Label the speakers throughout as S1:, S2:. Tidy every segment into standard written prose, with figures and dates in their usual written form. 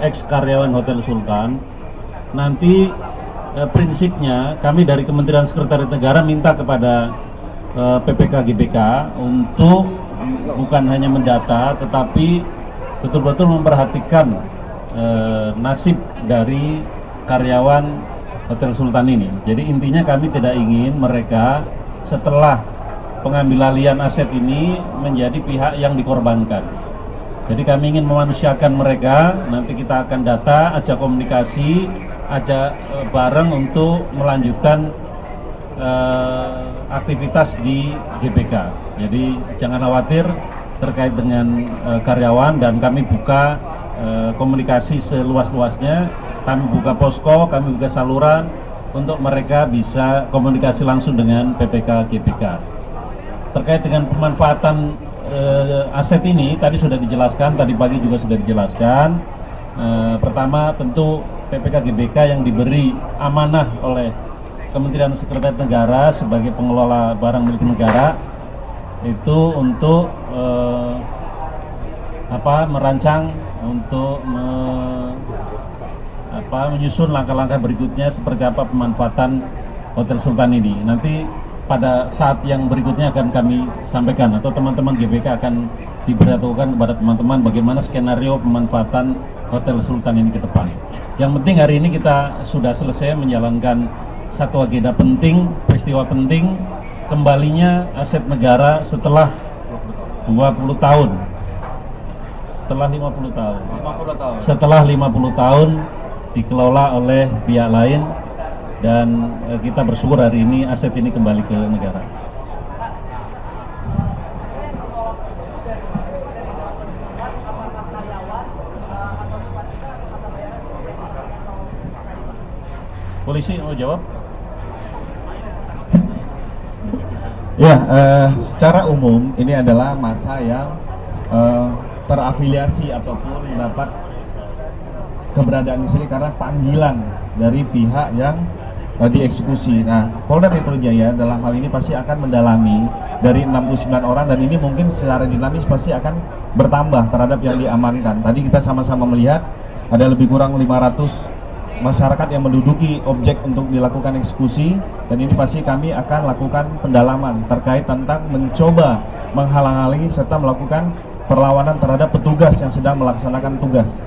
S1: ex karyawan Hotel Sultan. Nanti prinsipnya kami dari Kementerian Sekretariat Negara minta kepada PPK GBK untuk bukan hanya mendata tetapi betul-betul memperhatikan nasib dari karyawan Hotel Sultan ini. Jadi intinya kami tidak ingin mereka setelah pengambil alihan aset ini menjadi pihak yang dikorbankan. Jadi kami ingin memanusiakan mereka. Nanti kita akan data, ajak komunikasi, ajak bareng untuk melanjutkan aktivitas di GBK. Jadi jangan khawatir terkait dengan karyawan, dan kami buka komunikasi seluas-luasnya. Kami buka posko, kami buka saluran untuk mereka bisa komunikasi langsung dengan PPK GBK. Terkait dengan pemanfaatan aset ini, tadi sudah dijelaskan, tadi pagi juga sudah dijelaskan. Pertama tentu PPK GBK yang diberi amanah oleh Kementerian Sekretariat Negara sebagai pengelola barang milik negara itu untuk merancang untuk menyusun langkah-langkah berikutnya seperti apa pemanfaatan Hotel Sultan ini. Nanti pada saat yang berikutnya akan kami sampaikan, atau teman-teman GBK akan diberitahukan kepada teman-teman bagaimana skenario pemanfaatan Hotel Sultan ini ke depan. Yang penting hari ini kita sudah selesai menjalankan satu agenda penting, peristiwa penting, kembalinya aset negara setelah 20 tahun. Setelah 50 tahun dikelola oleh pihak lain, dan kita bersyukur hari ini aset ini kembali ke negara. Polisi mau jawab?
S2: Ya, secara umum ini adalah masa yang terafiliasi ataupun mendapat keberadaan di sini karena panggilan dari pihak yang dieksekusi. Nah, Polda Metro Jaya dalam hal ini pasti akan mendalami dari 69 orang, dan ini mungkin secara dinamis pasti akan bertambah terhadap yang diamankan. Tadi kita sama-sama melihat ada lebih kurang 500 masyarakat yang menduduki objek untuk dilakukan eksekusi, dan ini pasti kami akan lakukan pendalaman terkait tentang mencoba menghalang-halangi serta melakukan perlawanan terhadap petugas yang sedang melaksanakan tugas.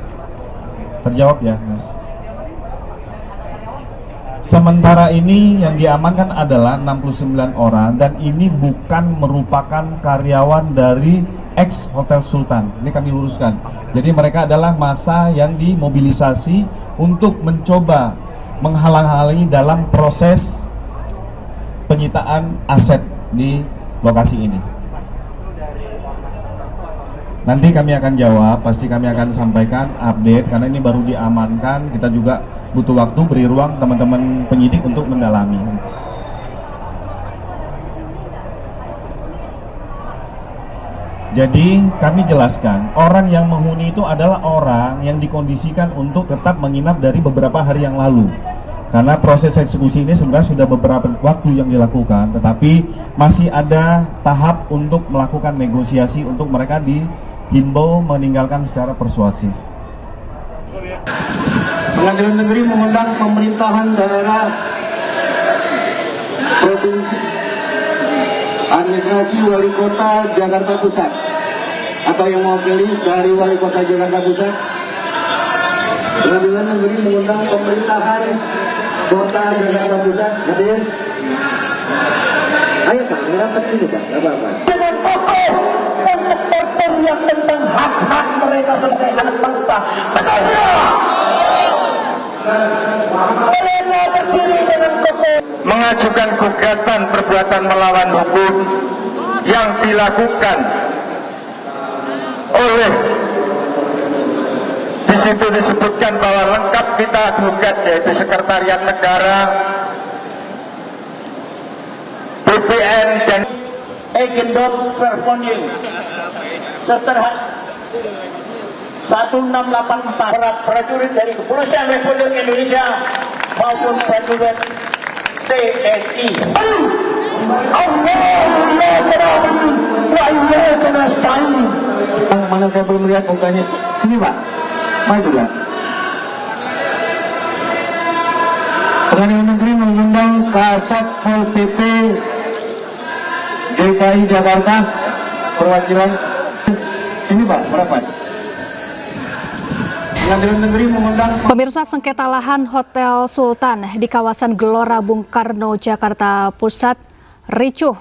S2: Terjawab ya, Mas? Sementara ini yang diamankan adalah 69 orang, dan ini bukan merupakan karyawan dari ex Hotel Sultan. Ini kami luruskan. Jadi mereka adalah massa yang dimobilisasi untuk mencoba menghalang-halangi dalam proses penyitaan aset di lokasi ini. Nanti kami akan jawab, pasti kami akan sampaikan update karena ini baru diamankan. Kita juga butuh waktu, beri ruang teman-teman penyidik untuk mendalami. Jadi kami jelaskan, orang yang menghuni itu adalah orang yang dikondisikan untuk tetap menginap dari beberapa hari yang lalu. Karena proses eksekusi ini sebenarnya sudah beberapa waktu yang dilakukan, tetapi masih ada tahap untuk melakukan negosiasi untuk mereka dihimbau meninggalkan secara persuasif.
S3: Pengadilan Negeri mengundang pemerintahan daerah provinsi, administrasi wali kota Jakarta Pusat, atau yang mewakili dari wali kota Jakarta Pusat. Pengadilan Negeri mengundang pemerintahan kota Jakarta Pusat hadir. Ayo Pak, ngerapat sini Pak, nggak apa-apa. Dengan pokok untuk berteriak tentang hak-hak mereka sebagai anak bangsa. Mereka berdiri dengan kokoh mengajukan gugatan perbuatan melawan hukum yang dilakukan oleh, di situ disebutkan bahwa lengkap kita gugat, yaitu Sekretariat Negara, BPN dan Egendot Performing setelah 1684 para prajurit dari Kepolisian Republik Indonesia maupun prajurit TNI. Mana saya belum lihat mukanya. Sini Pak, maju Pak. Pengadilan Negeri mengundang Kasat Pol PP DKI Jakarta, perwakilan sini Pak, merapat. Pengadilan Negeri mengundang.
S4: Pemirsa, sengketa lahan Hotel Sultan di kawasan Gelora Bung Karno, Jakarta Pusat ricuh.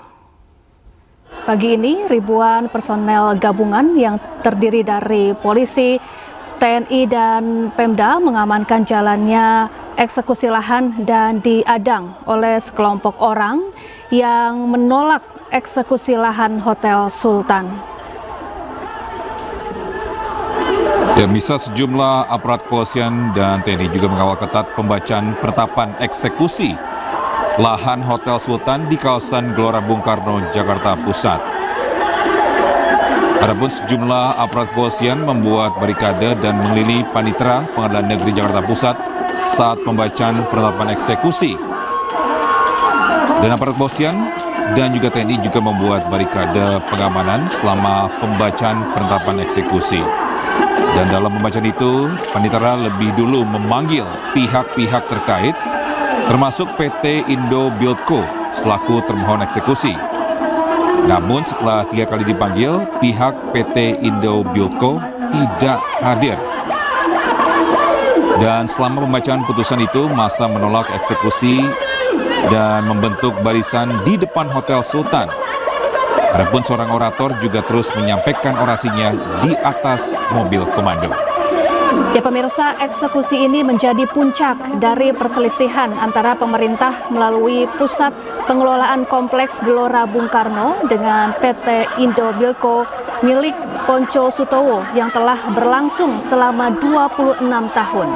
S4: Pagi ini ribuan personel gabungan yang terdiri dari polisi, TNI dan Pemda mengamankan jalannya eksekusi lahan dan diadang oleh sekelompok orang yang menolak eksekusi lahan Hotel Sultan.
S5: Ya, bisa sejumlah aparat kepolisian dan TNI juga mengawal ketat pembacaan penetapan eksekusi lahan Hotel Sultan di kawasan Gelora Bung Karno, Jakarta Pusat. Adapun sejumlah aparat kepolisian membuat barikade dan mengelilingi panitera Pengadilan Negeri Jakarta Pusat saat pembacaan penetapan eksekusi. Dan aparat kepolisian dan juga TNI juga membuat barikade pengamanan selama pembacaan penetapan eksekusi. Dan dalam pembacaan itu, panitera lebih dulu memanggil pihak-pihak terkait, termasuk PT Indo Buildco selaku termohon eksekusi. Namun setelah 3 kali dipanggil, pihak PT Indo Buildco tidak hadir. Dan selama pembacaan putusan itu, massa menolak eksekusi dan membentuk barisan di depan Hotel Sultan. Adapun seorang orator juga terus menyampaikan orasinya di atas mobil komando.
S4: Ya pemirsa, eksekusi ini menjadi puncak dari perselisihan antara pemerintah melalui Pusat Pengelolaan Kompleks Gelora Bung Karno dengan PT Indo Buildco milik Ponco Sutowo yang telah berlangsung selama 26 tahun.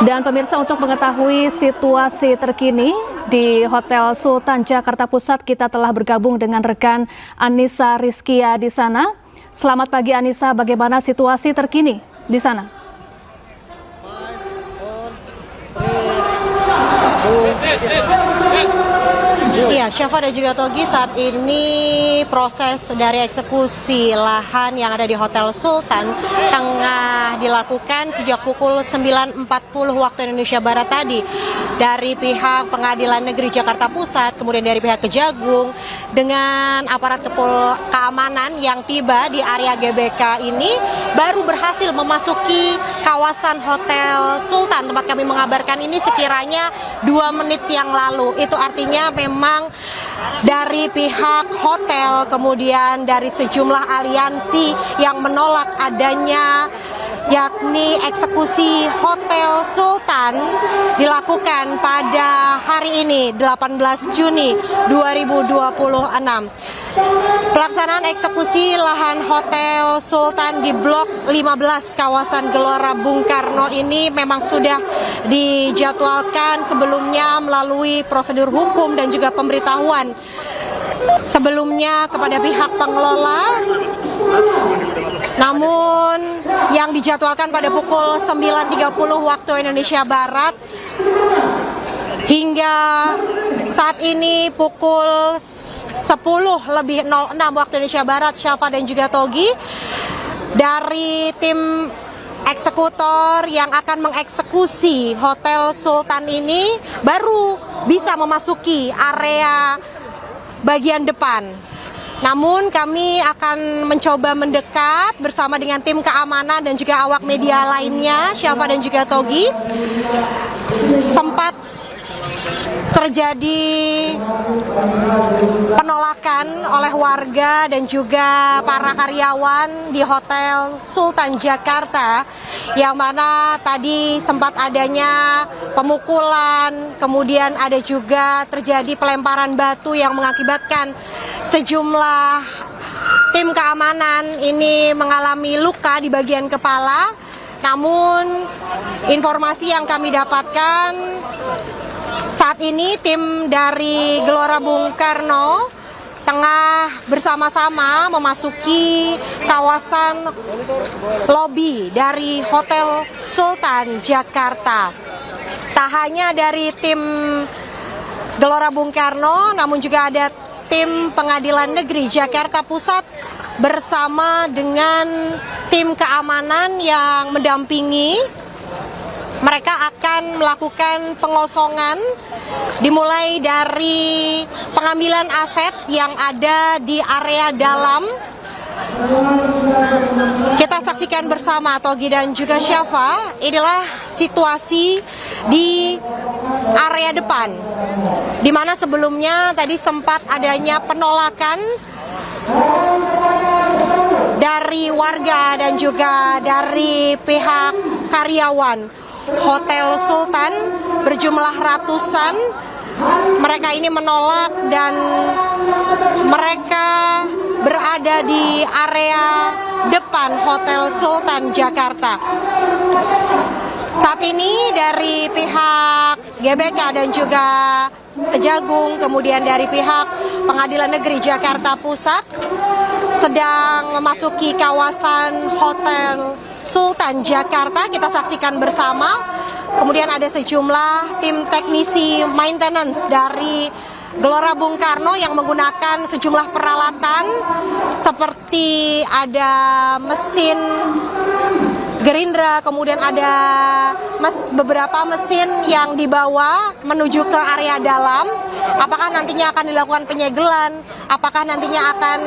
S4: Dan pemirsa, untuk mengetahui situasi terkini di Hotel Sultan Jakarta Pusat, kita telah bergabung dengan rekan Anissa Rizkia di sana. Selamat pagi Anissa, bagaimana situasi terkini di sana?
S6: Iya, Syafa dan juga Togi, saat ini proses dari eksekusi lahan yang ada di Hotel Sultan tengah dilakukan sejak pukul 9.40 waktu Indonesia Barat tadi dari pihak Pengadilan Negeri Jakarta Pusat, kemudian dari pihak Kejagung dengan aparat keamanan yang tiba di area GBK ini baru berhasil memasuki kawasan Hotel Sultan. Tempat kami mengabarkan ini sekiranya 2 menit yang lalu. Itu artinya memang dari pihak hotel, kemudian dari sejumlah aliansi yang menolak adanya yakni eksekusi Hotel Sultan dilakukan pada hari ini 18 Juni 2026. Pelaksanaan eksekusi lahan Hotel Sultan di Blok 15 kawasan Gelora Bung Karno ini memang sudah dijadwalkan sebelumnya melalui prosedur hukum dan juga pemberitahuan sebelumnya kepada pihak pengelola. Namun yang dijadwalkan pada pukul 9.30 waktu Indonesia Barat hingga saat ini pukul 10.06 waktu Indonesia Barat, Syafa dan juga Togi, dari tim eksekutor yang akan mengeksekusi Hotel Sultan ini baru bisa memasuki area bagian depan. Namun kami akan mencoba mendekat bersama dengan tim keamanan dan juga awak media lainnya, Syafa dan juga Togi. Sempat terjadi penolakan oleh warga dan juga para karyawan di Hotel Sultan Jakarta, yang mana tadi sempat adanya pemukulan, kemudian ada juga terjadi pelemparan batu yang mengakibatkan sejumlah tim keamanan ini mengalami luka di bagian kepala. Namun informasi yang kami dapatkan saat ini tim dari Gelora Bung Karno tengah bersama-sama memasuki kawasan lobi dari Hotel Sultan Jakarta. Tak hanya dari tim Gelora Bung Karno, namun juga ada tim Pengadilan Negeri Jakarta Pusat bersama dengan tim keamanan yang mendampingi mereka akan melakukan pengosongan dimulai dari pengambilan aset yang ada di area dalam. Kita saksikan bersama Togi dan juga Syafa, inilah situasi di area depan, di mana sebelumnya tadi sempat adanya penolakan dari warga dan juga dari pihak karyawan Hotel Sultan berjumlah ratusan. Mereka ini menolak dan mereka berada di area depan Hotel Sultan Jakarta. Saat ini dari pihak GBK dan juga Kejagung, kemudian dari pihak Pengadilan Negeri Jakarta Pusat sedang memasuki kawasan Hotel Sultan Jakarta. Kita saksikan bersama. Kemudian ada sejumlah tim teknisi maintenance dari Gelora Bung Karno yang menggunakan sejumlah peralatan seperti ada mesin Gerindra, kemudian ada beberapa mesin yang dibawa menuju ke area dalam. Apakah nantinya akan dilakukan penyegelan? Apakah nantinya akan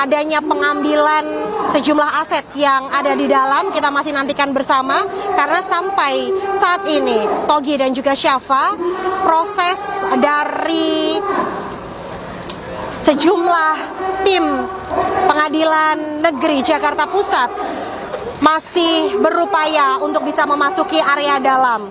S6: adanya pengambilan sejumlah aset yang ada di dalam? Kita masih nantikan bersama, karena sampai saat ini Togi dan juga Syafa, proses dari sejumlah tim Pengadilan Negeri Jakarta Pusat masih berupaya untuk bisa memasuki area dalam.